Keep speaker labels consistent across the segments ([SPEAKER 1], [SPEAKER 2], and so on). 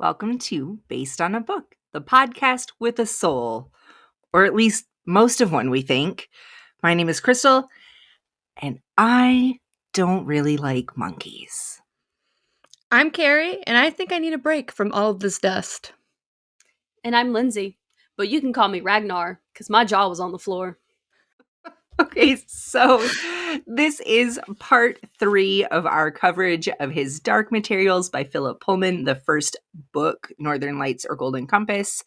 [SPEAKER 1] Welcome to Based on a Book, the podcast with a soul, or at least most of one, we think. My name is Crystal, and I don't really like monkeys.
[SPEAKER 2] I'm Keri, and I think I need a break from all of this dust.
[SPEAKER 3] And I'm Lindsey, but you can call me Ragnar, because my jaw was on the floor.
[SPEAKER 1] Okay, so this is part 3 of our coverage of his Dark Materials by Philip Pullman, the first book, Northern Lights or Golden Compass,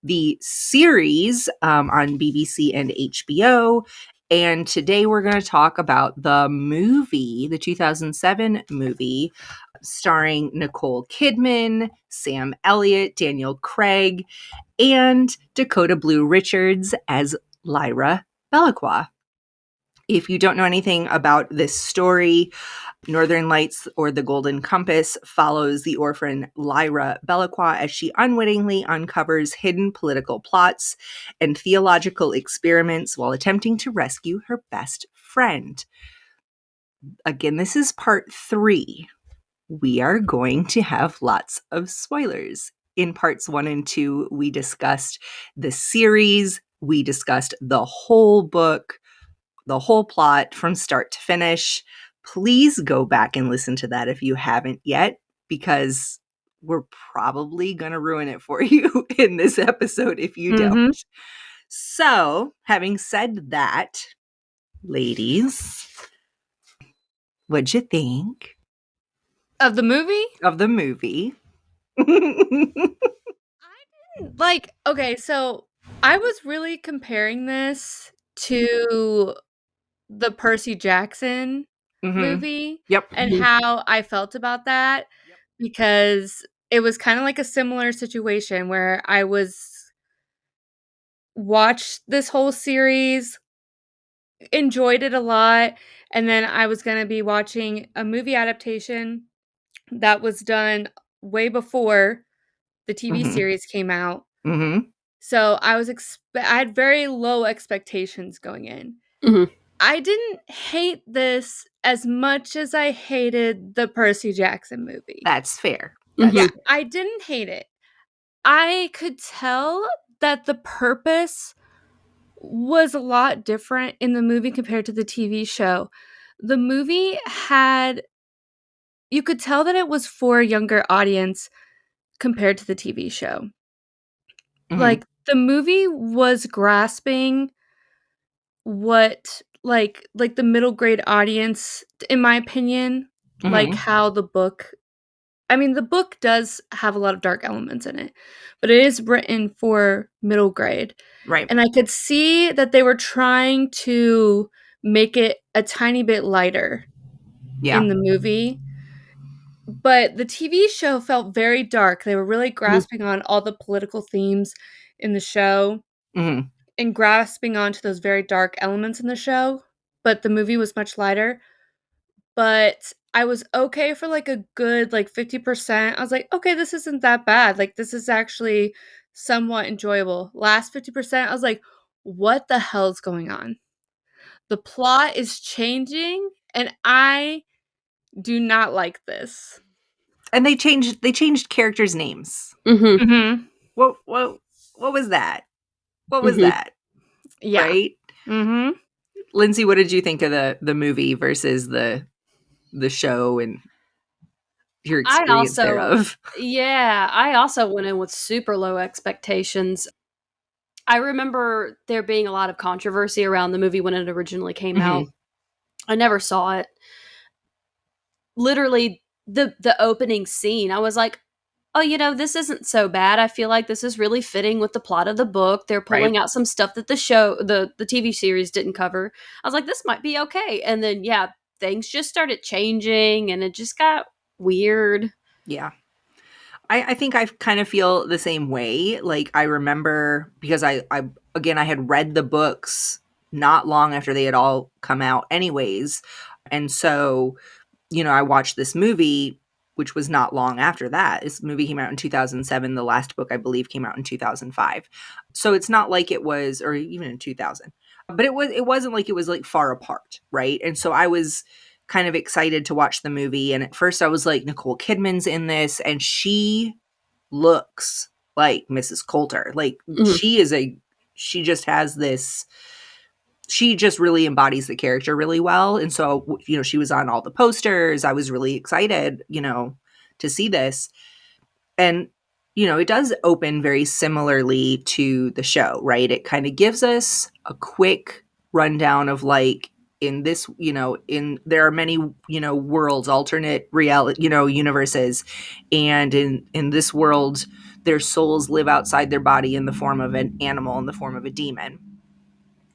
[SPEAKER 1] the series on BBC and HBO. And today we're going to talk about the movie, the 2007 movie, starring Nicole Kidman, Sam Elliott, Daniel Craig, and Dakota Blue Richards as Lyra Belacqua. If you don't know anything about this story, Northern Lights or the Golden Compass follows the orphan Lyra Belacqua as she unwittingly uncovers hidden political plots and theological experiments while attempting to rescue her best friend. Again, this is part 3. We are going to have lots of spoilers. In parts 1 and 2, we discussed the series, we discussed the whole book, the whole plot from start to finish. Please go back and listen to that if you haven't yet, because we're probably going to ruin it for you in this episode if you don't. So, having said that, ladies, what'd you think?
[SPEAKER 2] Of the movie?
[SPEAKER 1] Of the movie.
[SPEAKER 2] Okay, so I was really comparing this to the Percy Jackson movie.
[SPEAKER 1] Yep.
[SPEAKER 2] And how I felt about that, because it was kind of like a similar situation where I watched this whole series, enjoyed it a lot, and then I was going to be watching a movie adaptation that was done way before the TV series came out. So I had very low expectations going in. I didn't hate this as much as I hated the Percy Jackson movie.
[SPEAKER 1] That's fair.
[SPEAKER 2] I didn't hate it. I could tell that the purpose was a lot different in the movie compared to the TV show. The movie you could tell that it was for a younger audience compared to the TV show. Like, the movie was grasping what like the middle grade audience, in my opinion, like how the book does have a lot of dark elements in it, but it is written for middle grade.
[SPEAKER 1] Right.
[SPEAKER 2] And I could see that they were trying to make it a tiny bit lighter in the movie. But the TV show felt very dark. They were really grasping on all the political themes in the show and grasping onto those very dark elements in the show. But the movie was much lighter. But I was okay for like a good 50%. I was like, okay, this isn't that bad. Like, this is actually somewhat enjoyable. Last 50%, I was like, what the hell's going on? The plot is changing, and I do not like this.
[SPEAKER 1] And they changed characters' names. What was that? What was that?
[SPEAKER 2] Yeah.
[SPEAKER 1] Right? Lindsey, what did you think of the movie versus the show and your experience thereof?
[SPEAKER 3] Yeah, I also went in with super low expectations. I remember there being a lot of controversy around the movie when it originally came out. I never saw it. Literally, the opening scene, I was like, oh, this isn't so bad. I feel like this is really fitting with the plot of the book. They're pulling out some stuff that the TV series didn't cover. I was like, this might be okay. And then, things just started changing, and it just got weird.
[SPEAKER 1] Yeah. I think I kind of feel the same way. Like, I remember, because I had read the books not long after they had all come out anyways. And so, I watched this movie, which was not long after that. This movie came out in 2007. The last book, I believe, came out in 2005. So it's not like it was, or even in 2000. But it wasn't like it was like far apart, right? And so I was kind of excited to watch the movie. And at first I was like, Nicole Kidman's in this, and she looks like Mrs. Coulter. Like she just has this, she just really embodies the character really well. And so, she was on all the posters. I was really excited, to see this. And, it does open very similarly to the show, right? It kind of gives us a quick rundown of like, in this, there are many, worlds, alternate reality, universes. And in this world, their souls live outside their body in the form of an animal, in the form of a demon.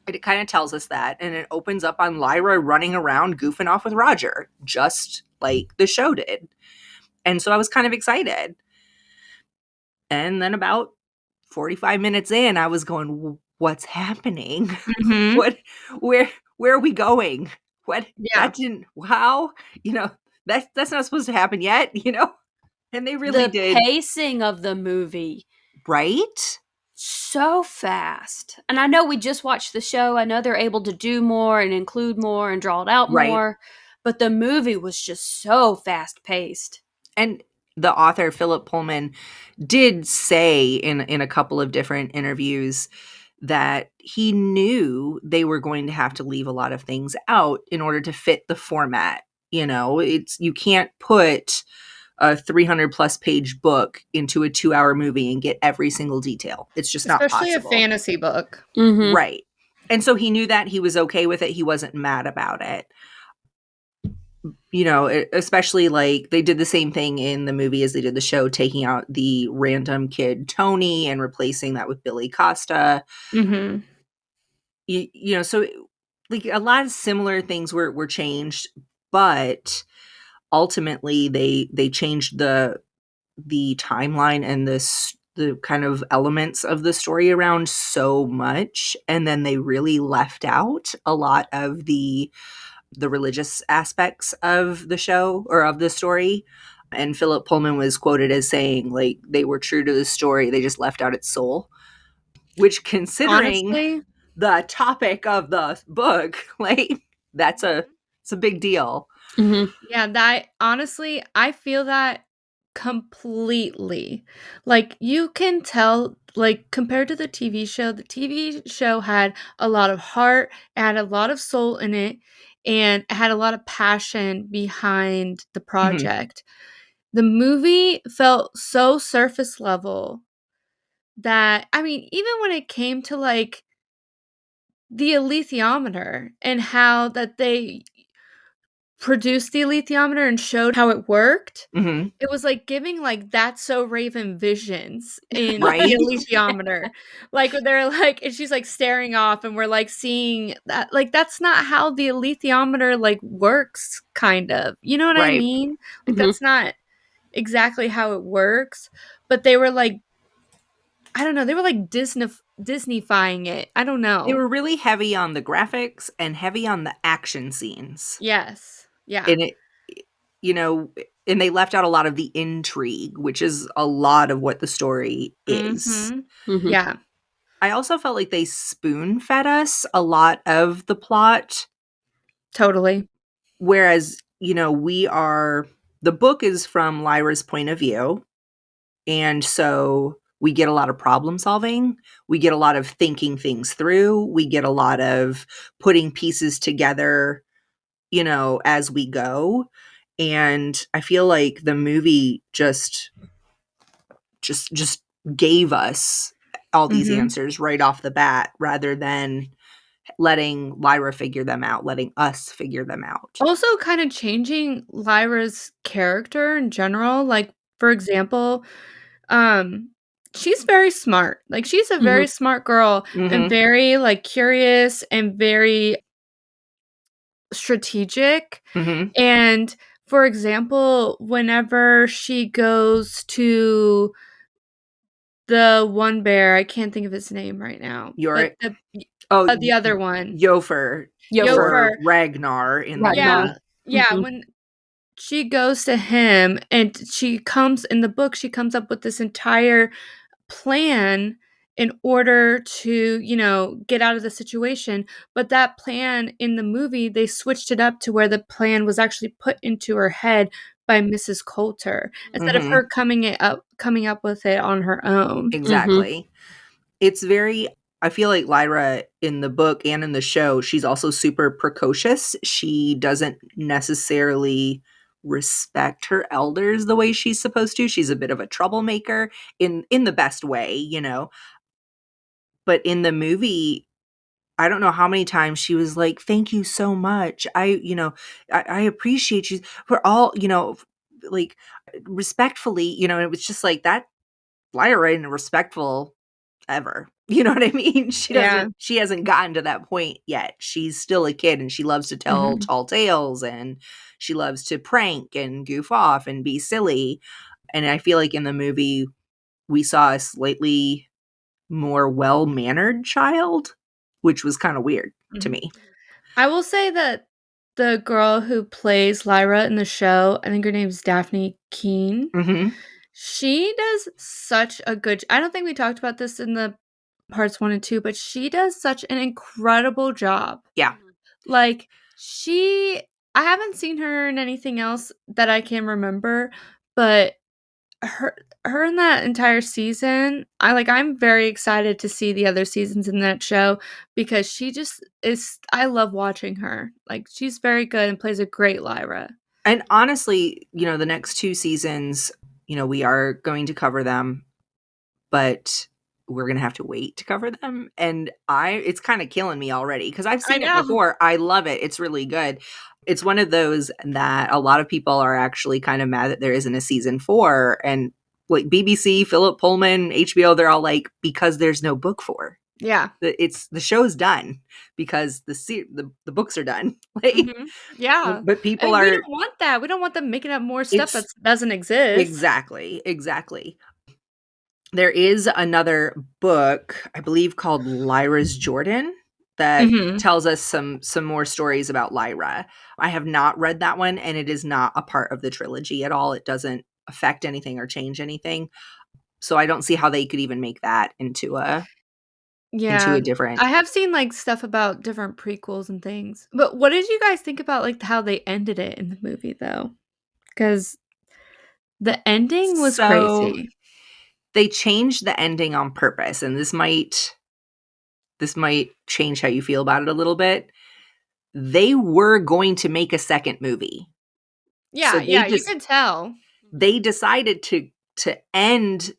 [SPEAKER 1] It kind of tells us that, and it opens up on Lyra running around goofing off with Roger, just like the show did. And so I was kind of excited. And then about 45 minutes in, I was going, what's happening?
[SPEAKER 2] Mm-hmm.
[SPEAKER 1] Where are we going? What?
[SPEAKER 2] Yeah.
[SPEAKER 1] That didn't, how? That's not supposed to happen yet, And they really did.
[SPEAKER 3] The pacing of the movie.
[SPEAKER 1] Right?
[SPEAKER 3] So fast. And I know we just watched the show. I know they're able to do more and include more and draw it out more. But the movie was just so fast paced.
[SPEAKER 1] And the author, Philip Pullman, did say in a couple of different interviews that he knew they were going to have to leave a lot of things out in order to fit the format. You can't put a 300 plus page book into a 2-hour movie and get every single detail. It's just not possible.
[SPEAKER 2] Especially a fantasy book.
[SPEAKER 3] Mm-hmm.
[SPEAKER 1] Right. And so he knew that. He was okay with it. He wasn't mad about it. Especially like they did the same thing in the movie as they did the show, taking out the random kid Tony and replacing that with Billy Costa.
[SPEAKER 2] Mm-hmm.
[SPEAKER 1] So like a lot of similar things were changed, but ultimately they changed the timeline and the kind of elements of the story around so much, and then they really left out a lot of the religious aspects of the show or of the story. And Philip Pullman was quoted as saying, like, they were true to the story, they just left out its soul. Which, considering
[SPEAKER 2] honestly,
[SPEAKER 1] the topic of the book, like, it's a big deal.
[SPEAKER 3] Mm-hmm.
[SPEAKER 2] Yeah, that honestly, I feel that completely. Like, you can tell, like, compared to the TV show had a lot of heart, it had a lot of soul in it, and it had a lot of passion behind the project. The movie felt so surface level that, I mean, even when it came to like the alethiometer and how that they produced the alethiometer and showed how it worked,
[SPEAKER 1] Mm-hmm.
[SPEAKER 2] it was like giving like That's So Raven visions in
[SPEAKER 1] Right?
[SPEAKER 2] the alethiometer. Like they're like, and she's like staring off, and we're like seeing that, like, that's not how the alethiometer like works, kind of. You know what I
[SPEAKER 1] Right.
[SPEAKER 2] mean? Like,
[SPEAKER 3] Mm-hmm.
[SPEAKER 2] that's not exactly how it works. But they were like, I don't know, they were like Disneyfying it. I don't know.
[SPEAKER 1] They were really heavy on the graphics and heavy on the action scenes.
[SPEAKER 2] Yes. Yeah.
[SPEAKER 1] And it, and they left out a lot of the intrigue, which is a lot of what the story is.
[SPEAKER 2] Mm-hmm.
[SPEAKER 3] Mm-hmm.
[SPEAKER 2] Yeah.
[SPEAKER 1] I also felt like they spoon fed us a lot of the plot.
[SPEAKER 2] Totally.
[SPEAKER 1] Whereas, the book is from Lyra's point of view. And so we get a lot of problem solving. We get a lot of thinking things through. We get a lot of putting pieces together, as we go. And I feel like the movie just gave us all these answers right off the bat, rather than letting Lyra figure them out, letting us figure them out.
[SPEAKER 2] Also kind of changing Lyra's character in general. Like, for example, she's very smart. Like, she's a very smart girl and very like curious and very strategic. And for example, whenever she goes to the one bear, I can't think of his name right now.
[SPEAKER 1] You're
[SPEAKER 2] The other one.
[SPEAKER 1] Yofer.
[SPEAKER 2] Yofer.
[SPEAKER 1] Ragnar in the
[SPEAKER 2] Yeah.
[SPEAKER 1] movie.
[SPEAKER 2] Yeah, when she goes to him and she comes in the book, she comes up with this entire plan in order to, get out of the situation. But that plan in the movie, they switched it up to where the plan was actually put into her head by Mrs. Coulter instead of her coming up with it on her own.
[SPEAKER 1] Exactly. It's very, I feel like Lyra in the book and in the show, she's also super precocious. She doesn't necessarily respect her elders the way she's supposed to. She's a bit of a troublemaker in the best way, you know. But in the movie, I don't know how many times she was like, "Thank you so much. I appreciate you for all, like respectfully, and it was just like that Lyra isn't respectful ever. You know what I mean?
[SPEAKER 2] Yeah.
[SPEAKER 1] She hasn't gotten to that point yet. She's still a kid and she loves to tell tall tales and she loves to prank and goof off and be silly. And I feel like in the movie we saw a slightly more well-mannered child, which was kind of weird to me.
[SPEAKER 2] I will say that the girl who plays Lyra in the show, I think her name's Daphne Keene. She does such a good. I don't think we talked about this in the parts 1 and 2, but she does such an incredible job.
[SPEAKER 1] Yeah.
[SPEAKER 2] Like I haven't seen her in anything else that I can remember, but her in that entire season, I'm very excited to see the other seasons in that show because she just is. I love watching her. Like she's very good and plays a great Lyra.
[SPEAKER 1] And honestly, the next 2 seasons, we are going to cover them, but we're going to have to wait to cover them. And it's kind of killing me already because I've seen it before. I love it. It's really good. It's one of those that a lot of people are actually kind of mad that there isn't a season 4. And like BBC, Philip Pullman, HBO, they're all like, because there's no book 4.
[SPEAKER 2] Yeah.
[SPEAKER 1] The show's done because the books are done.
[SPEAKER 2] Yeah.
[SPEAKER 1] But people
[SPEAKER 2] we don't want that. We don't want them making up more stuff that doesn't exist.
[SPEAKER 1] Exactly. There is another book, I believe, called Lyra's Jordan that tells us some more stories about Lyra. I have not read that one, and it is not a part of the trilogy at all. It doesn't affect anything or change anything. So I don't see how they could even make that into a different.
[SPEAKER 2] I have seen stuff about different prequels and things. But what did you guys think about how they ended it in the movie though? Because the ending was crazy.
[SPEAKER 1] They changed the ending on purpose, and this might change how you feel about it a little bit. They were going to make a second movie.
[SPEAKER 2] Yeah, so you can tell.
[SPEAKER 1] They decided to end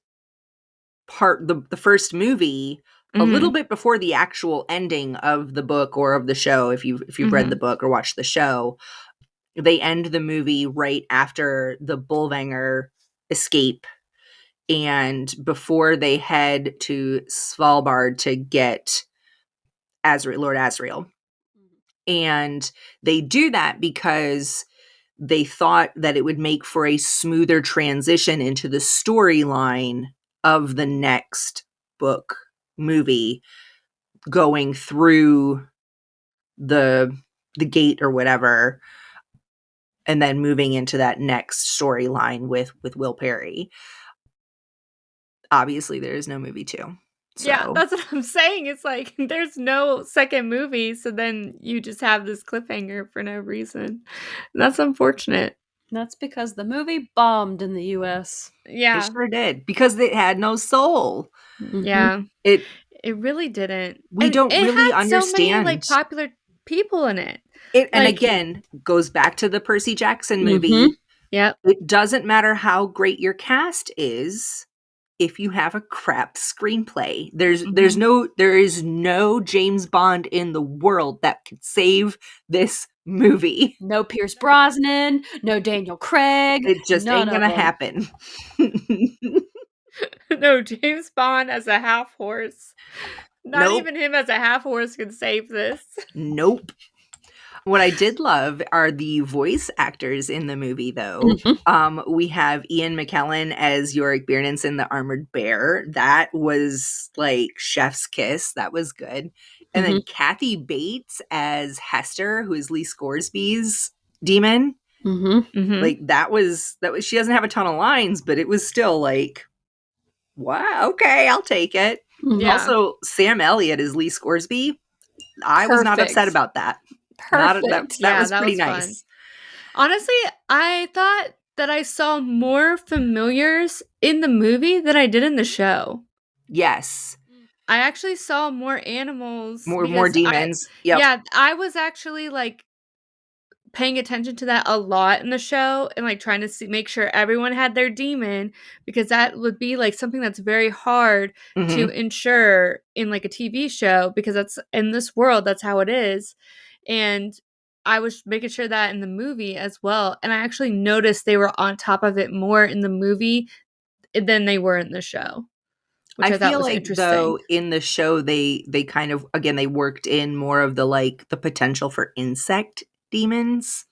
[SPEAKER 1] the first movie a little bit before the actual ending of the book or of the show. If you've read the book or watched the show, they end the movie right after the Bullvanger escape and before they head to Svalbard to get Lord Asriel. And they do that because they thought that it would make for a smoother transition into the storyline of the next book movie going through the gate or whatever and then moving into that next storyline with Will Perry. Obviously there is no movie 2. So.
[SPEAKER 2] Yeah, that's what I'm saying. It's like there's no second movie, so then you just have this cliffhanger for no reason. And that's unfortunate.
[SPEAKER 3] That's because the movie bombed in the US.
[SPEAKER 2] Yeah.
[SPEAKER 1] It sure did. Because it had no soul.
[SPEAKER 2] Yeah. It really didn't.
[SPEAKER 1] We don't really understand.
[SPEAKER 2] So many popular people in it.
[SPEAKER 1] And again, goes back to the Percy Jackson movie.
[SPEAKER 2] Yep.
[SPEAKER 1] It doesn't matter how great your cast is if you have a crap screenplay. There is no James Bond in the world that could save this movie.
[SPEAKER 3] No Pierce Brosnan, no Daniel Craig.
[SPEAKER 1] It just ain't gonna happen.
[SPEAKER 2] No, James Bond as a half horse. Not even him as a half horse can save this.
[SPEAKER 1] Nope. What I did love are the voice actors in the movie, though. We have Ian McKellen as Yorick Byrnes in The Armored Bear. That was like chef's kiss. That was good. And then Kathy Bates as Hester, who is Lee Scoresby's demon. Like that was she doesn't have a ton of lines, but it was still like, wow, okay, I'll take it. Yeah. Also, Sam Elliott is Lee Scoresby. I was not upset about that.
[SPEAKER 3] Perfect.
[SPEAKER 1] That was pretty nice.
[SPEAKER 2] Fun. Honestly, I thought that I saw more familiars in the movie than I did in the show.
[SPEAKER 1] Yes.
[SPEAKER 2] I actually saw more animals.
[SPEAKER 1] More demons.
[SPEAKER 2] Yeah, I was actually like paying attention to that a lot in the show and like trying to make sure everyone had their demon, because that would be like something that's very hard to ensure in like a TV show, because that's in this world, that's how it is. And I was making sure that in the movie as well. And I actually noticed they were on top of it more in the movie than they were in the show, which I thought
[SPEAKER 1] feel
[SPEAKER 2] was
[SPEAKER 1] like
[SPEAKER 2] interesting.
[SPEAKER 1] though in the show they kind of, again, they worked in more of the like the potential for insect demons.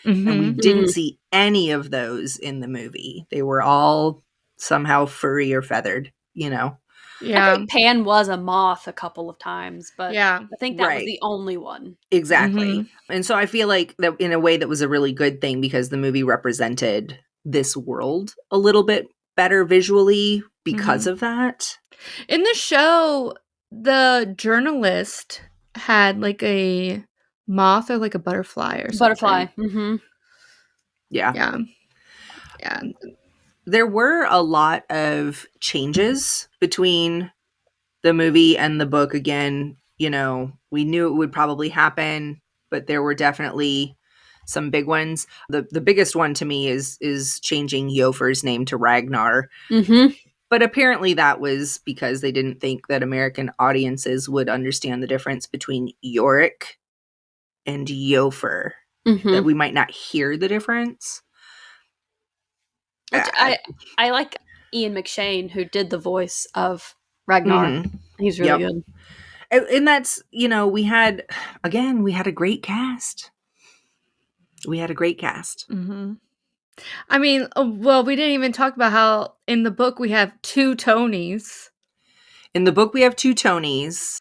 [SPEAKER 1] And we didn't see any of those in the movie. They were all somehow furry or feathered, you know?
[SPEAKER 2] Yeah.
[SPEAKER 3] I think Pan was a moth a couple of times, but
[SPEAKER 2] yeah,
[SPEAKER 3] I think that was the only one.
[SPEAKER 1] Exactly. And so I feel like that in a way that was a really good thing, because the movie represented this world a little bit better visually because of that.
[SPEAKER 2] In the show, the journalist had like a moth or like a butterfly or something.
[SPEAKER 3] Butterfly.
[SPEAKER 1] Yeah.
[SPEAKER 2] Yeah.
[SPEAKER 1] There were a lot of changes between the movie and the book. Again, you know, we knew it would probably happen, but there were definitely some big ones. The biggest one to me is changing Yofer's name to Ragnar. But apparently that was because they didn't think that American audiences would understand the difference between Yorick and Yofer. That we might not hear the difference.
[SPEAKER 3] Which I like Ian McShane, who did the voice of Ragnar. He's really good.
[SPEAKER 1] And that's, you know, we had a great cast.
[SPEAKER 2] I mean, well, we didn't even talk about how in the book we have 2 Tonys.
[SPEAKER 1] In the book we have 2 Tonys,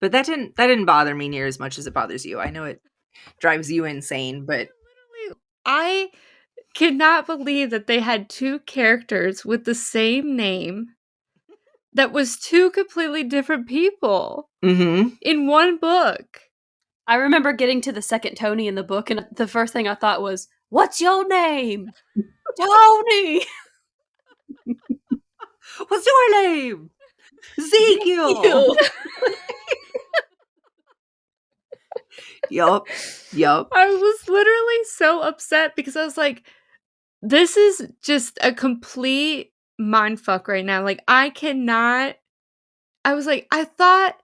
[SPEAKER 1] but that didn't bother me near as much as it bothers you. I know it drives you insane, but
[SPEAKER 2] I cannot believe that they had 2 characters with the same name that was 2 completely different people in one book.
[SPEAKER 3] I remember getting to the second Tony in the book, and the first thing I thought was, "What's your name?" Tony!
[SPEAKER 1] What's your name? Ezekiel! Yup.
[SPEAKER 2] I was literally so upset because I was like, this is just a complete mindfuck right now. Like, I was like, I thought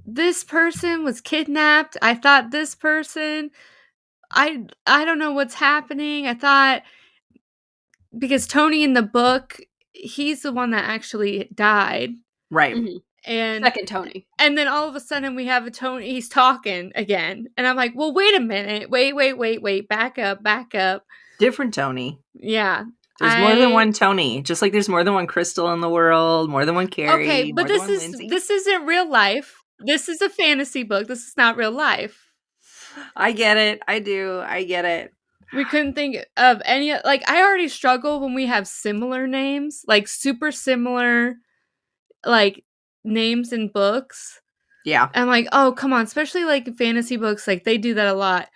[SPEAKER 2] this person was kidnapped. I thought this person, I don't know what's happening. I thought, because Tony in the book, he's the one that actually died.
[SPEAKER 1] Right.
[SPEAKER 2] And
[SPEAKER 3] second Tony.
[SPEAKER 2] And then all of a sudden we have a Tony, he's talking again. And I'm like, well, wait a minute. Wait. Back up.
[SPEAKER 1] Different Tony.
[SPEAKER 2] Yeah.
[SPEAKER 1] There's more than one Tony. Just like there's more than one Crystal in the world, more than one Keri.
[SPEAKER 2] Okay, but this isn't real life. This is a fantasy book. This is not real life.
[SPEAKER 1] I get it. I do. I get it.
[SPEAKER 2] We couldn't think of any, like, I already struggle when we have similar names, like super similar, like, names in books.
[SPEAKER 1] Yeah.
[SPEAKER 2] I'm like, oh, come on. Especially like fantasy books, like they do that a lot.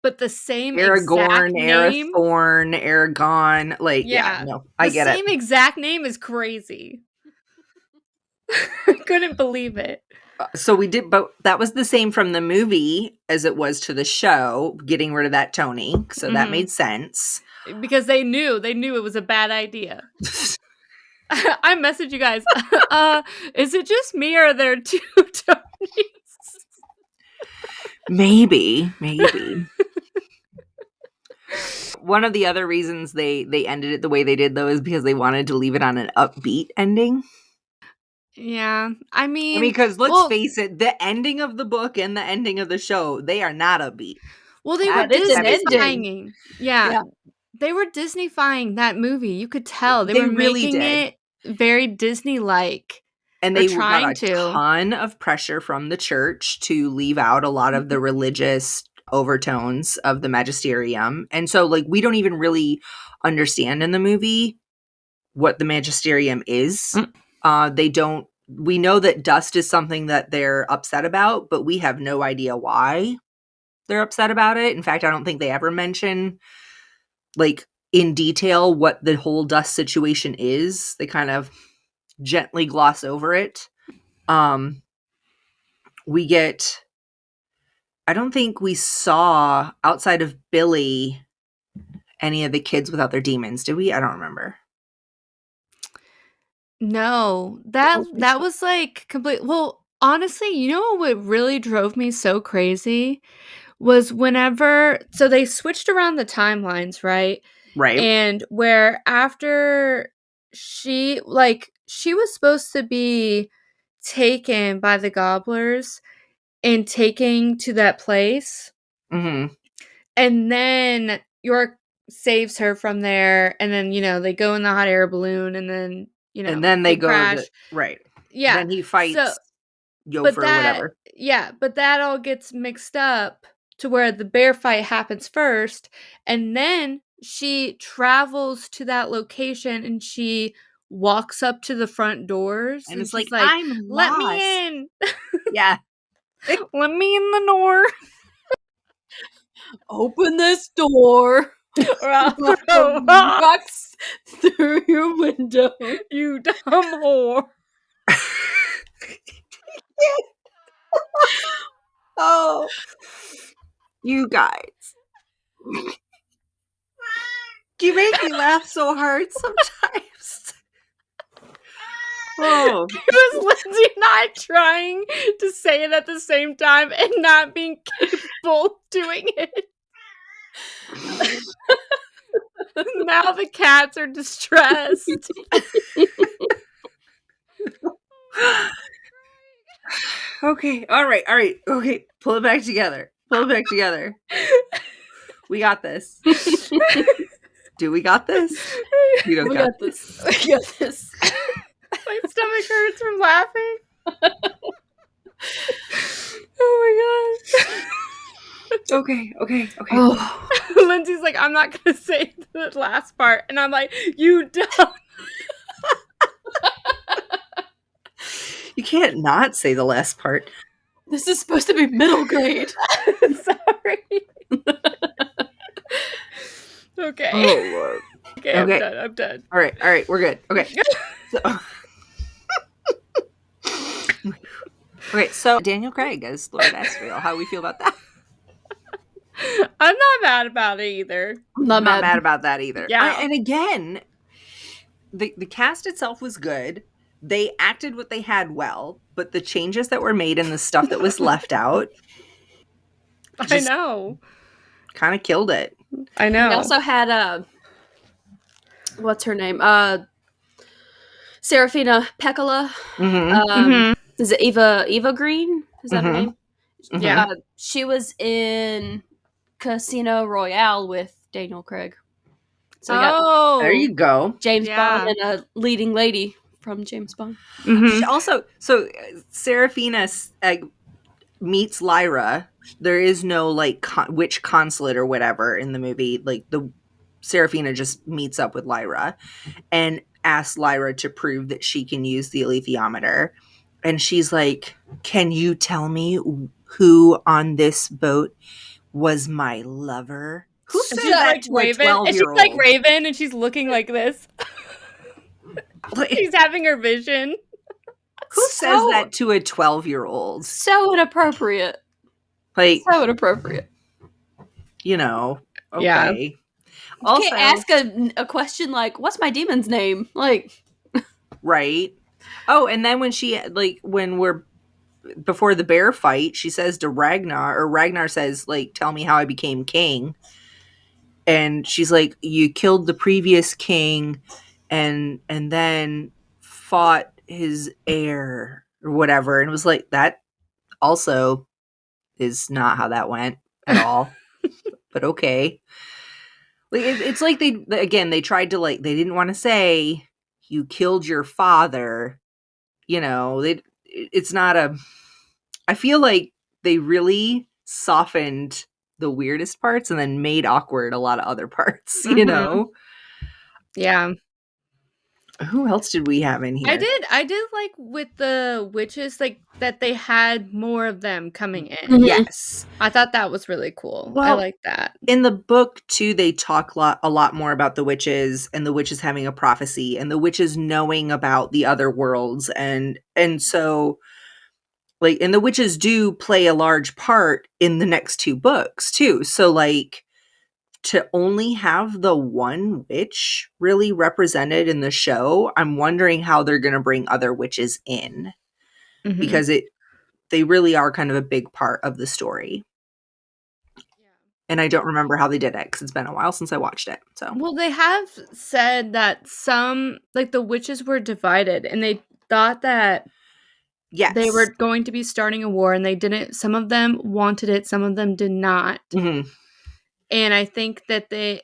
[SPEAKER 2] But the same exact name,
[SPEAKER 1] Arathorn, Aragon, like, yeah, no, I get it.
[SPEAKER 2] The same exact name is crazy. I couldn't believe it.
[SPEAKER 1] So we did, but that was the same from the movie as it was to the show, getting rid of that Tony. So that made sense.
[SPEAKER 2] Because they knew it was a bad idea. I messaged you guys. Is it just me, or are there 2 Tonys?
[SPEAKER 1] Maybe. One of the other reasons they ended it the way they did, though, is because they wanted to leave it on an upbeat ending.
[SPEAKER 2] Yeah, I mean,
[SPEAKER 1] because let's face it, the ending of the book and the ending of the show, they are not upbeat.
[SPEAKER 2] Well, they were Disney-fying. Yeah, they were Disney-fying that movie. You could tell they were really making it very Disney-like.
[SPEAKER 1] And they got a ton of pressure from the church to leave out a lot of the religious overtones of the magisterium. And so, like, we don't even really understand in the movie what the magisterium is. We know that dust is something that they're upset about, but we have no idea why they're upset about it. In fact, I don't think they ever mention, like, in detail what the whole dust situation is. They kind of gently gloss over it. We get, I don't think we saw, outside of Billy, any of the kids without their demons, did we? I don't remember.
[SPEAKER 2] No, that was like complete. Well, honestly, you know what really drove me so crazy was whenever so they switched around the timelines, right?
[SPEAKER 1] Right.
[SPEAKER 2] And where after she was supposed to be taken by the gobblers and taken to that place.
[SPEAKER 1] Mm-hmm.
[SPEAKER 2] And then York saves her from there, and then, they go in the hot air balloon, and then,
[SPEAKER 1] And then they go
[SPEAKER 2] crash.
[SPEAKER 1] right.
[SPEAKER 2] Yeah.
[SPEAKER 1] Then he fights
[SPEAKER 2] but
[SPEAKER 1] Gopher or whatever.
[SPEAKER 2] Yeah, but that all gets mixed up to where the bear fight happens first, and then she travels to that location and she walks up to the front doors
[SPEAKER 1] And it's
[SPEAKER 2] she's
[SPEAKER 1] like, I'm
[SPEAKER 2] let
[SPEAKER 1] lost.
[SPEAKER 2] me in.
[SPEAKER 1] Yeah.
[SPEAKER 2] Let me in the door.
[SPEAKER 3] Open this door.
[SPEAKER 2] Or I'll throw
[SPEAKER 3] rocks through your window.
[SPEAKER 2] You dumb whore.
[SPEAKER 1] Oh, you guys. You make me laugh so hard sometimes. Oh.
[SPEAKER 2] It was Lindsay and I trying to say it at the same time and not being capable of doing it. Now the cats are distressed.
[SPEAKER 1] Okay, all right, okay, pull it back together. We got this. Do we got this? We don't got this.
[SPEAKER 3] We got this.
[SPEAKER 2] My stomach hurts from laughing. Oh my god.
[SPEAKER 1] Okay.
[SPEAKER 3] Oh.
[SPEAKER 2] Lindsay's like, I'm not gonna say the last part, and I'm like, you don't.
[SPEAKER 1] You can't not say the last part.
[SPEAKER 3] This is supposed to be middle grade.
[SPEAKER 2] Sorry. Okay.
[SPEAKER 1] Oh Lord.
[SPEAKER 2] Okay, I'm done.
[SPEAKER 1] All right, we're good. Okay. So Daniel Craig as Lord Asriel. How we feel about that?
[SPEAKER 2] I'm not mad about it either.
[SPEAKER 3] I'm not
[SPEAKER 1] mad about that either.
[SPEAKER 2] Yeah.
[SPEAKER 1] And again, the cast itself was good. They acted what they had well, but the changes that were made and the stuff that was left out,
[SPEAKER 2] I know,
[SPEAKER 1] kind of killed it.
[SPEAKER 2] I know.
[SPEAKER 3] We also had what's her name? Serafina Pekkala. Is it Eva Green? Is that her name?
[SPEAKER 2] Yeah.
[SPEAKER 3] She was in Casino Royale with Daniel Craig. So
[SPEAKER 1] there you go.
[SPEAKER 3] James Bond and a leading lady from James Bond.
[SPEAKER 1] Also, so Serafina meets Lyra. There is no witch consulate or whatever in the movie. Like the Serafina just meets up with Lyra and asks Lyra to prove that she can use the alethiometer. And she's like, can you tell me who on this boat was my lover? Who says that to a 12-year-old?
[SPEAKER 2] And she's like Raven, and she's looking like this. She's having her vision.
[SPEAKER 1] Who says that to a 12-year-old?
[SPEAKER 3] So inappropriate. So inappropriate.
[SPEAKER 1] Okay.
[SPEAKER 2] Yeah.
[SPEAKER 3] You also, can't ask a question like, what's my demon's name? Like,
[SPEAKER 1] right. Oh, and then when before the bear fight, she says to Ragnar, or Ragnar says, tell me how I became king. And she's like, you killed the previous king and then fought his heir or whatever. And it was like, that also is not how that went at all. But okay. It's like they tried to they didn't want to say you killed your father. It's not I feel like they really softened the weirdest parts and then made awkward a lot of other parts,
[SPEAKER 2] Yeah.
[SPEAKER 1] Who else did we have in here?
[SPEAKER 2] I did like with the witches, like that they had more of them coming in.
[SPEAKER 3] Mhm.
[SPEAKER 1] Yes.
[SPEAKER 2] I thought that was really cool. I
[SPEAKER 1] Well,
[SPEAKER 2] like that.
[SPEAKER 1] in the book too, they talk a lot more about the witches and the witches having a prophecy and the witches knowing about the other worlds and so like and the witches do play a large part in the next two books too. So like to only have the one witch really represented in the show, I'm wondering how they're going to bring other witches in because they really are kind of a big part of the story. And I don't remember how they did it because it's been a while since I watched it. So,
[SPEAKER 2] Well, they have said that some, like the witches were divided and they thought that they were
[SPEAKER 1] yes.
[SPEAKER 2] going to be starting a war and they didn't. Some of them wanted it, some of them did not.
[SPEAKER 1] Mm-hmm.
[SPEAKER 2] And I think that I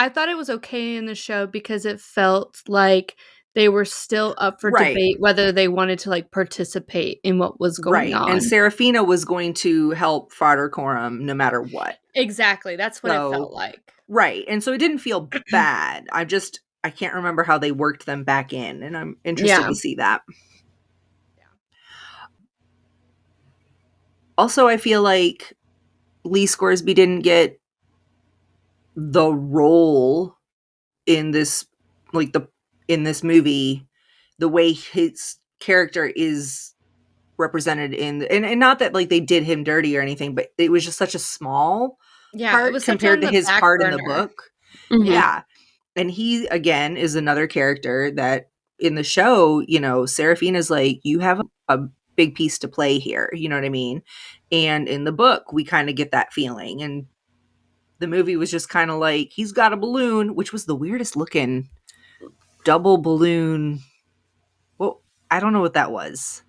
[SPEAKER 2] thought it was okay in the show because it felt like they were still up for
[SPEAKER 1] Right.
[SPEAKER 2] debate whether they wanted to like participate in what was going on.
[SPEAKER 1] And Seraphina was going to help Frater Coram no matter what.
[SPEAKER 2] Exactly. That's what it felt like.
[SPEAKER 1] Right. And so it didn't feel bad. I can't remember how they worked them back in, and I'm interested to see that. Also, I feel like Lee Scoresby didn't get the role in this in this movie the way his character is represented in and not that like they did him dirty or anything, but it was just such a small part
[SPEAKER 2] it was
[SPEAKER 1] compared to his part in the book.
[SPEAKER 3] Mhm.
[SPEAKER 1] Yeah. And he again is another character that in the show, you know, Seraphina's like, you have a big piece to play here, you know what I mean? And in the book, we kind of get that feeling. And the movie was just kind of like, he's got a balloon, which was the weirdest looking double balloon. Well, I don't know what that was.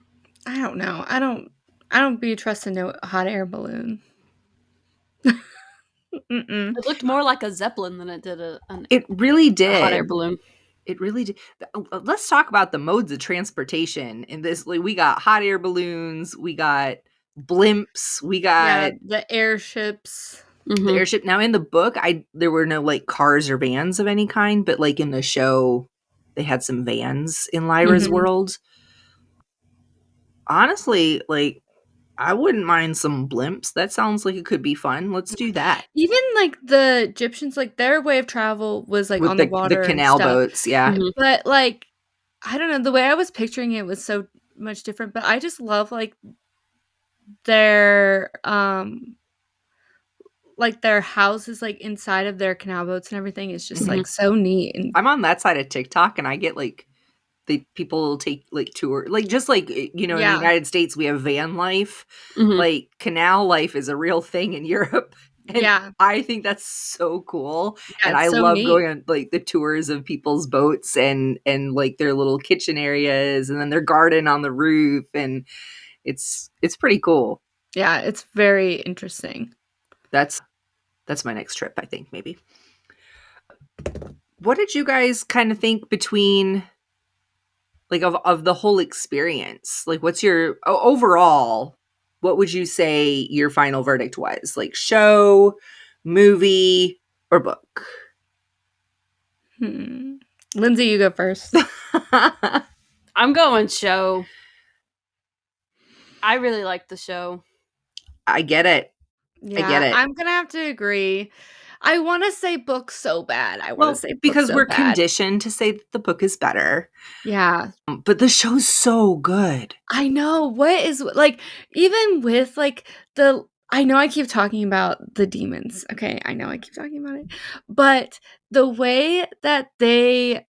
[SPEAKER 2] I don't know. I don't be trusting no hot air balloon.
[SPEAKER 3] It looked more like a zeppelin than it did
[SPEAKER 1] It really did.
[SPEAKER 3] a hot air balloon.
[SPEAKER 1] It really did. Let's talk about the modes of transportation in this. Like, we got hot air balloons, we got blimps, we got
[SPEAKER 2] the airships.
[SPEAKER 1] the airship. Now in the book, there were no like cars or vans of any kind, but like in the show, they had some vans in Lyra's world. Honestly, like I wouldn't mind some blimps. That sounds like it could be fun. Let's do that.
[SPEAKER 2] Even like the Egyptians, like their way of travel was like
[SPEAKER 1] With
[SPEAKER 2] on the water,
[SPEAKER 1] the canal
[SPEAKER 2] and stuff.
[SPEAKER 1] boats, yeah.
[SPEAKER 2] But like, I don't know, the way I was picturing it was so much different. But I just love like their houses like inside of their canal boats and everything is just like so neat. And
[SPEAKER 1] I'm on that side of TikTok and I get like people take like tour, like just like, you know, in the United States we have van life, like canal life is a real thing in Europe. And I think that's so cool. And I love neat. Going on like the tours of people's boats and like their little kitchen areas and then their garden on the roof, and it's pretty cool.
[SPEAKER 2] Yeah, it's very interesting.
[SPEAKER 1] That's my next trip, I think, maybe. What did you guys kind of think between like of the whole experience? Like, what's your overall, what would you say your final verdict was? Like show, movie, or book?
[SPEAKER 2] Lindsay, you go first.
[SPEAKER 3] I'm going show. I really like the show.
[SPEAKER 1] I get it.
[SPEAKER 2] Yeah,
[SPEAKER 1] I get it.
[SPEAKER 2] I'm gonna have to agree. I want to say book so bad. I want to say book
[SPEAKER 1] because
[SPEAKER 2] so
[SPEAKER 1] we're
[SPEAKER 2] bad.
[SPEAKER 1] Conditioned to say that the book is better.
[SPEAKER 2] Yeah,
[SPEAKER 1] but the show's so good.
[SPEAKER 2] I know. What is like even with like the. I know I keep talking about the demons. Okay, I know I keep talking about it, but the way that they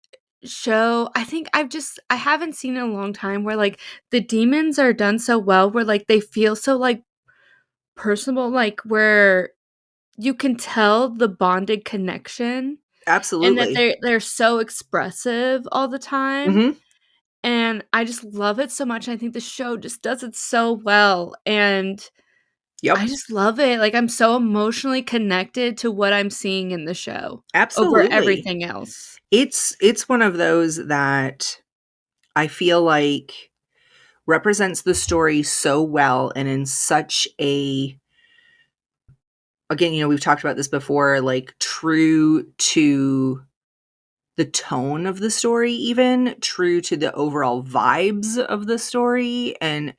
[SPEAKER 2] show, I think I haven't seen in a long time where like the demons are done so well, where like they feel so like personable, like where you can tell the bonded connection.
[SPEAKER 1] Absolutely.
[SPEAKER 2] And that they're so expressive all the time. And I just love it so much. I think the show just does it so well. And I just love it. Like, I'm so emotionally connected to what I'm seeing in the show.
[SPEAKER 1] Absolutely.
[SPEAKER 2] Over everything else.
[SPEAKER 1] It's one of those that I feel like represents the story so well and in such a, again, you know, we've talked about this before, like true to the tone of the story, even true to the overall vibes of the story, and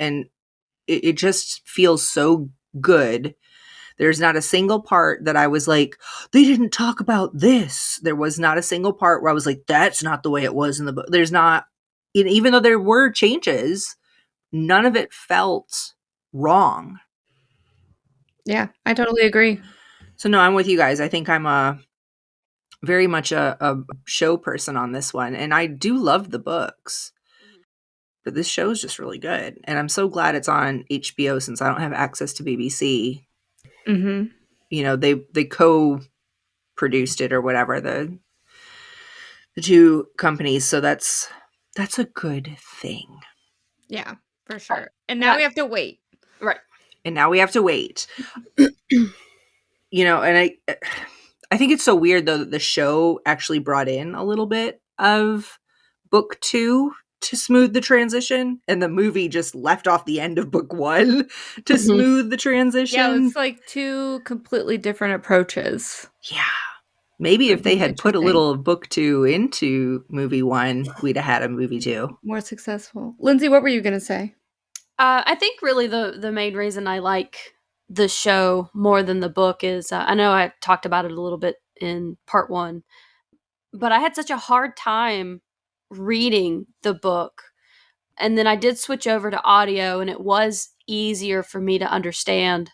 [SPEAKER 1] it just feels so good. There's not a single part that I was like, they didn't talk about this. There was not a single part where I was like, that's not the way it was in the book. There's not, even though there were changes, none of it felt wrong.
[SPEAKER 2] Yeah, I totally agree.
[SPEAKER 1] So no, I'm with you guys. I think I'm very much a show person on this one, and I do love the books. But this show is just really good, and I'm so glad it's on HBO since I don't have access to BBC.
[SPEAKER 2] Mm-hmm.
[SPEAKER 1] You know, they co-produced it or whatever, the two companies, so that's a good thing.
[SPEAKER 2] Yeah, for sure. And now we have to wait.
[SPEAKER 3] Right.
[SPEAKER 1] And now we have to wait. You know, and I think it's so weird though that the show actually brought in a little bit of book 2 to smooth the transition, and the movie just left off the end of book 1 to smooth the transition.
[SPEAKER 2] Yeah, it's like two completely different approaches.
[SPEAKER 1] Yeah. Maybe if they had put a little of book 2 into movie 1, we'd have had a movie 2.
[SPEAKER 2] More successful. Lindsay, what were you going to say?
[SPEAKER 3] I think really the main reason I like the show more than the book is, I know I talked about it a little bit in part 1, but I had such a hard time reading the book. And then I did switch over to audio, and it was easier for me to understand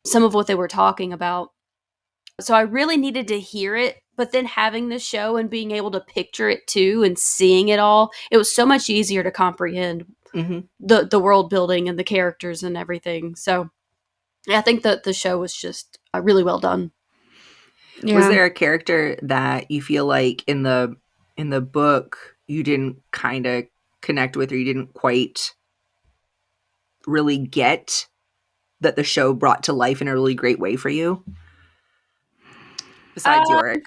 [SPEAKER 3] some of what they were talking about. So I really needed to hear it, but then having the show and being able to picture it too and seeing it all, it was so much easier to comprehend the world building and the characters and everything. So yeah, I think that the show was just really well done.
[SPEAKER 1] Yeah. Was there a character that you feel like in the book you didn't kind of connect with, or you didn't quite really get, that the show brought to life in a really great way for you? Besides Yorick.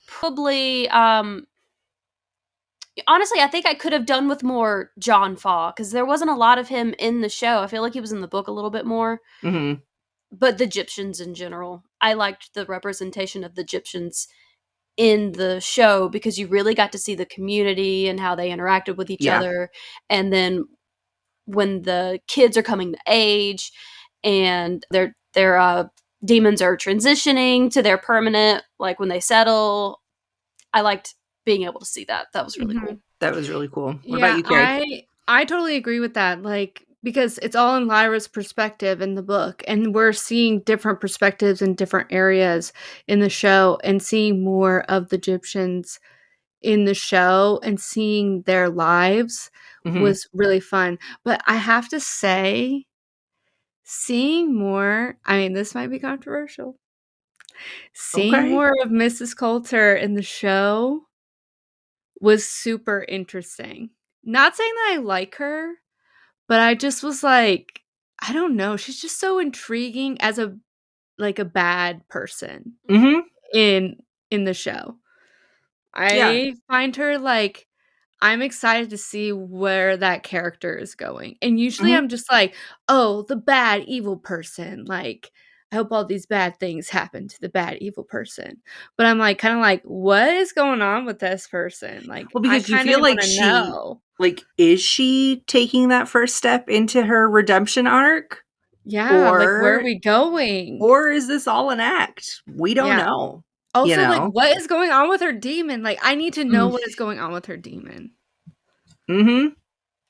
[SPEAKER 3] Probably, honestly, I think I could have done with more John Faw, because there wasn't a lot of him in the show. I feel like he was in the book a little bit more.
[SPEAKER 1] Mm-hmm.
[SPEAKER 3] But the Egyptians in general, I liked the representation of the Egyptians in the show, because you really got to see the community and how they interacted with each other. And then when the kids are coming to age and their demons are transitioning to their permanent, like when they settle, I liked being able to see that. That was really cool.
[SPEAKER 1] That was really cool. What about you, Keri?
[SPEAKER 2] I totally agree with that. Like, because it's all in Lyra's perspective in the book, and we're seeing different perspectives in different areas in the show, and seeing more of the Egyptians in the show and seeing their lives was really fun. But I have to say, seeing more, I mean, this might be controversial. Seeing more of Mrs. Coulter in the show was super interesting. Not saying that I like her, but I just was like, I don't know, she's just so intriguing as a bad person in the show. I find her like, I'm excited to see where that character is going. And usually I'm just like, oh, the bad evil person. Like, I hope all these bad things happen to the bad evil person. But I'm like, kind of like, what is going on with this person? Like,
[SPEAKER 1] well, because you feel like like, is she taking that first step into her redemption arc?
[SPEAKER 2] Yeah, like, where are we going?
[SPEAKER 1] Or is this all an act? We don't know.
[SPEAKER 2] Also, like, what is going on with her demon? Like, I need to know what is going on with her demon.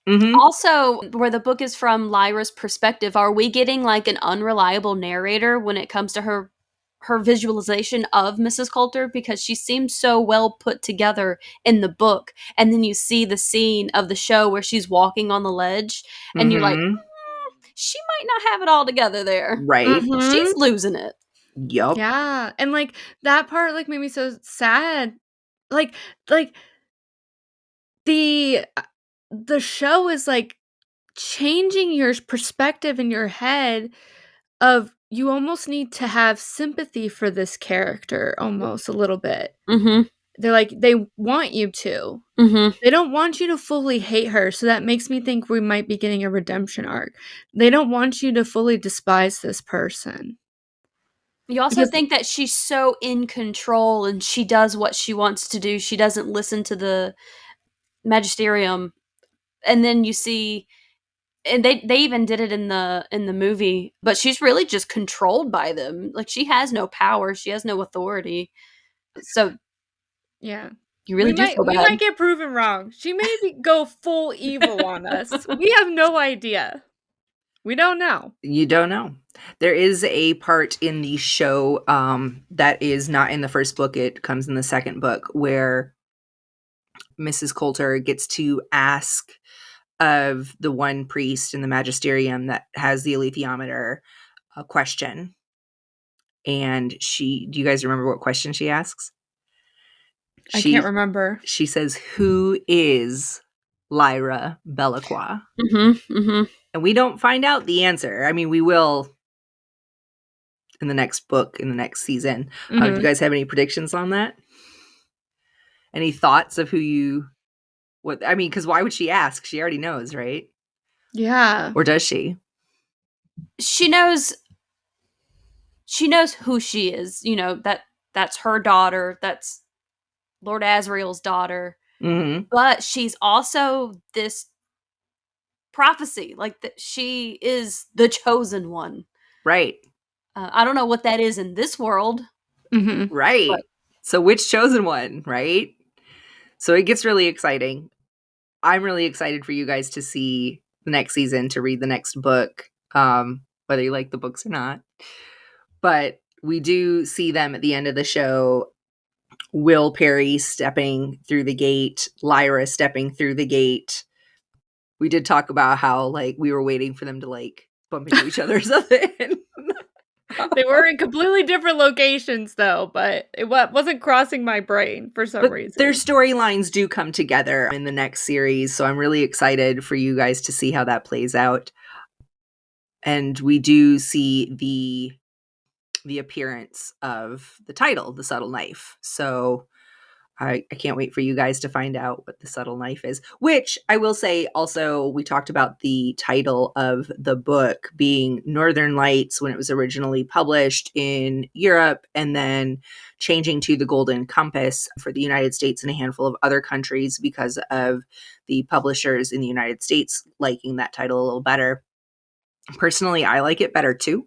[SPEAKER 3] Also, where the book is from Lyra's perspective, are we getting like an unreliable narrator when it comes to her visualization of Mrs. Coulter? Because she seems so well put together in the book, and then you see the scene of the show where she's walking on the ledge, and you're like, she might not have it all together there.
[SPEAKER 1] Right.
[SPEAKER 3] She's losing it.
[SPEAKER 1] Yup.
[SPEAKER 2] Yeah. And like, that part like made me so sad. Like the show is like changing your perspective in your head of, you almost need to have sympathy for this character almost a little bit. They're like, they want you to. They don't want you to fully hate her, so that makes me think we might be getting a redemption arc. They don't want you to fully despise this person.
[SPEAKER 3] You also think that she's so in control and she does what she wants to do. She doesn't listen to the magisterium. And then you see, and they even did it in the movie, but she's really just controlled by them. Like, she has no power, she has no authority. So
[SPEAKER 2] yeah,
[SPEAKER 3] you really do feel
[SPEAKER 2] we
[SPEAKER 3] bad.
[SPEAKER 2] might get proven wrong. She may go full evil on us. We have no idea. We don't know.
[SPEAKER 1] You don't know. There is a part in the show that is not in the first book. It comes in the second book, where Mrs. Coulter gets to ask of the one priest in the magisterium that has the alethiometer a question. And do you guys remember what question she asks?
[SPEAKER 2] I can't remember.
[SPEAKER 1] She says, "Who is Lyra Belacqua?" And we don't find out the answer. I mean, we will in the next book, in the next season. Do you guys have any predictions on that? Any thoughts of because why would she ask? She already knows, right?
[SPEAKER 2] Yeah.
[SPEAKER 1] Or does she?
[SPEAKER 3] She knows who she is. You know, that's her daughter. That's Lord Asriel's daughter.
[SPEAKER 1] Mm-hmm.
[SPEAKER 3] But she's also this prophecy, like that she is the chosen one.
[SPEAKER 1] Right.
[SPEAKER 3] I don't know what that is in this world.
[SPEAKER 1] Right. But so which chosen one, right? So it gets really exciting. I'm really excited for you guys to see the next season, to read the next book, whether you like the books or not. But we do see them at the end of the show. Will Perry stepping through the gate, Lyra stepping through the gate. We did talk about how, like, we were waiting for them to, like, bump into each other or something.
[SPEAKER 2] They were in completely different locations, though, but it wasn't crossing my brain for some reason.
[SPEAKER 1] Their storylines do come together in the next series, so I'm really excited for you guys to see how that plays out. And we do see the appearance of the title, The Subtle Knife. So I can't wait for you guys to find out what the subtle knife is, which I will say also, we talked about the title of the book being Northern Lights when it was originally published in Europe, and then changing to The Golden Compass for the United States and a handful of other countries because of the publishers in the United States liking that title a little better. Personally, I like it better too,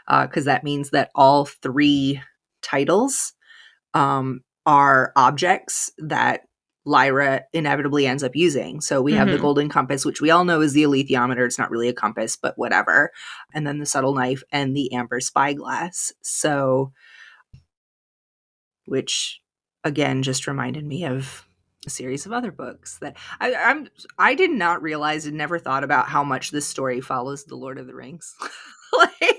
[SPEAKER 1] because that means that all three titles are objects that Lyra inevitably ends up using. So we have the golden compass, which we all know is the alethiometer. It's not really a compass, but whatever. And then the subtle knife and the amber spyglass. So, which again just reminded me of a series of other books that I did not realize and never thought about how much this story follows the Lord of the Rings. Like,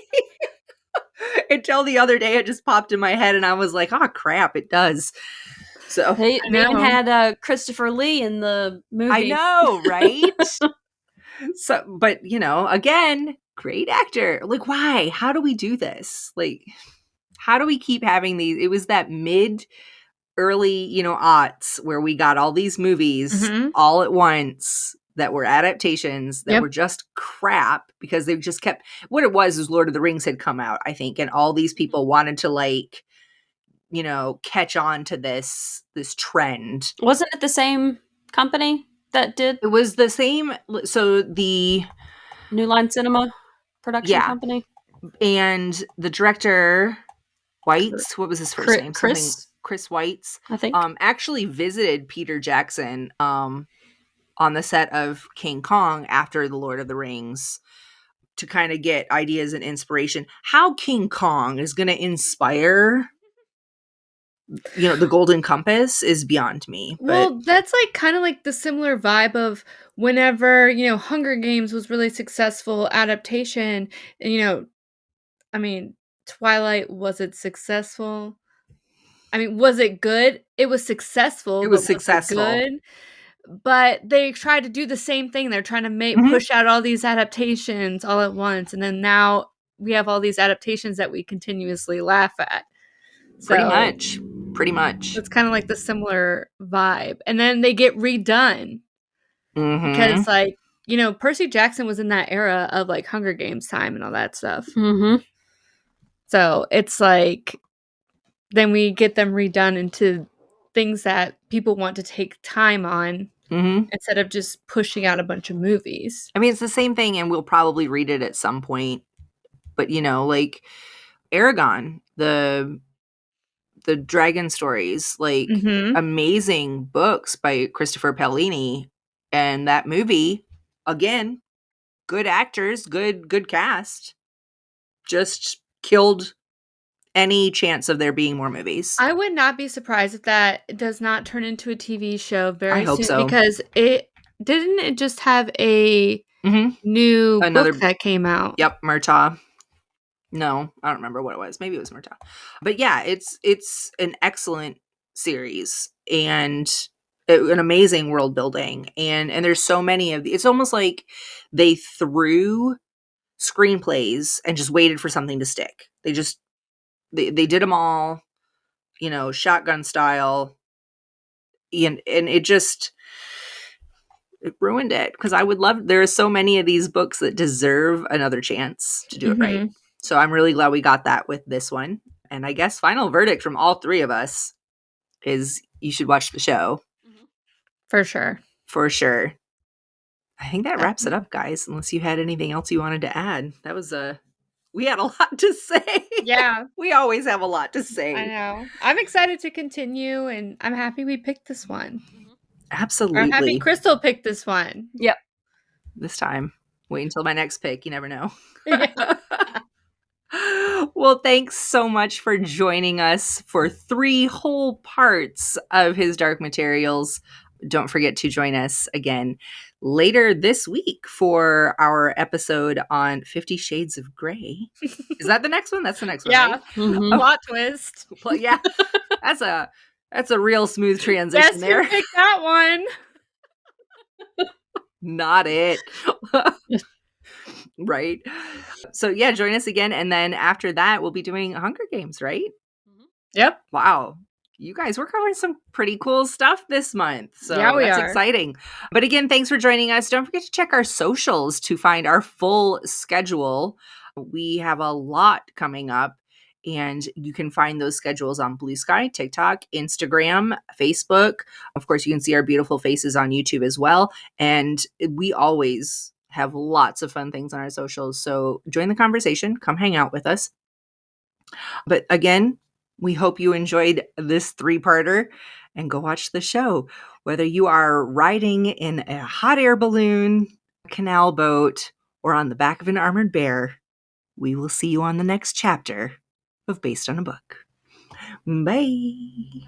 [SPEAKER 1] until the other day, it just popped in my head, and I was like, "Oh crap, it does." So
[SPEAKER 3] they even had Christopher Lee in the movie.
[SPEAKER 1] I know, right? So, but again, great actor. Like, why? How do we do this? Like, how do we keep having these? It was that early, aughts where we got all these movies all at once that were adaptations that were just crap because they just kept. What it was Lord of the Rings had come out, I think, and all these people wanted to catch on to this trend.
[SPEAKER 3] Wasn't it the same company that did?
[SPEAKER 1] It was the same. So the
[SPEAKER 3] New Line Cinema production company.
[SPEAKER 1] And the director, Weitz, what was his first name? Chris Weitz,
[SPEAKER 3] I think.
[SPEAKER 1] Actually visited Peter Jackson on the set of King Kong after the Lord of the Rings to kind of get ideas and inspiration. How King Kong is going to inspire the Golden Compass is beyond me. But
[SPEAKER 2] well, that's like kind of like the similar vibe of whenever, Hunger Games was really successful adaptation. And, I mean, Twilight, was it successful? I mean, was it good? It was successful.
[SPEAKER 1] It was successful.
[SPEAKER 2] Was it good? But they tried to do the same thing. They're trying to push out all these adaptations all at once. And then now we have all these adaptations that we continuously laugh at. So,
[SPEAKER 1] Pretty much.
[SPEAKER 2] It's kind of like the similar vibe. And then they get redone. Because, Percy Jackson was in that era of, like, Hunger Games time and all that stuff. So it's like, then we get them redone into things that people want to take time on instead of just pushing out a bunch of movies.
[SPEAKER 1] I mean, it's the same thing, and we'll probably read it at some point. But, like Aragon, the dragon stories, like amazing books by Christopher Paolini, and that movie, again, good actors, good cast, just killed any chance of there being more movies.
[SPEAKER 2] I would not be surprised if that does not turn into a TV show very
[SPEAKER 1] hope
[SPEAKER 2] soon,
[SPEAKER 1] so.
[SPEAKER 2] because it just have a new book that came out.
[SPEAKER 1] Yep, Murtaugh. No, I don't remember what it was. Maybe it was Murtaugh. But yeah, it's an excellent series and an amazing world building. And there's so many of it's almost like they threw screenplays and just waited for something to stick. They did them all, shotgun style. And it ruined it, because there are so many of these books that deserve another chance to do it right. So I'm really glad we got that with this one. And I guess final verdict from all three of us is you should watch the show.
[SPEAKER 2] For sure.
[SPEAKER 1] For sure. I think that wraps it up, guys, unless you had anything else you wanted to add. That was we had a lot to say.
[SPEAKER 2] Yeah.
[SPEAKER 1] We always have a lot to say.
[SPEAKER 2] I know. I'm excited to continue, and I'm happy we picked this one.
[SPEAKER 1] Absolutely.
[SPEAKER 2] I'm happy Crystal picked this one.
[SPEAKER 3] Yep.
[SPEAKER 1] This time. Wait until my next pick. You never know.
[SPEAKER 2] Yeah.
[SPEAKER 1] Well, thanks so much for joining us for 3 whole parts of his Dark Materials. Don't forget to join us again later this week for our episode on 50 Shades of Grey. Is that the next one? That's the next one,
[SPEAKER 2] Yeah.
[SPEAKER 1] right?
[SPEAKER 2] Plot twist.
[SPEAKER 1] Well, yeah. That's a real smooth transition there.
[SPEAKER 2] Yes, you picked that one.
[SPEAKER 1] Not it. Right? So yeah, join us again. And then after that, we'll be doing Hunger Games, right?
[SPEAKER 2] Yep.
[SPEAKER 1] Wow. You guys, we're covering some pretty cool stuff this month. So
[SPEAKER 2] yeah,
[SPEAKER 1] that's exciting. But again, thanks for joining us. Don't forget to check our socials to find our full schedule. We have a lot coming up, and you can find those schedules on Blue Sky, TikTok, Instagram, Facebook. Of course, you can see our beautiful faces on YouTube as well. And we always have lots of fun things on our socials. So join the conversation. Come hang out with us. But again, we hope you enjoyed this 3-parter, and go watch the show. Whether you are riding in a hot air balloon, canal boat, or on the back of an armored bear, we will see you on the next chapter of Based on a Book. Bye.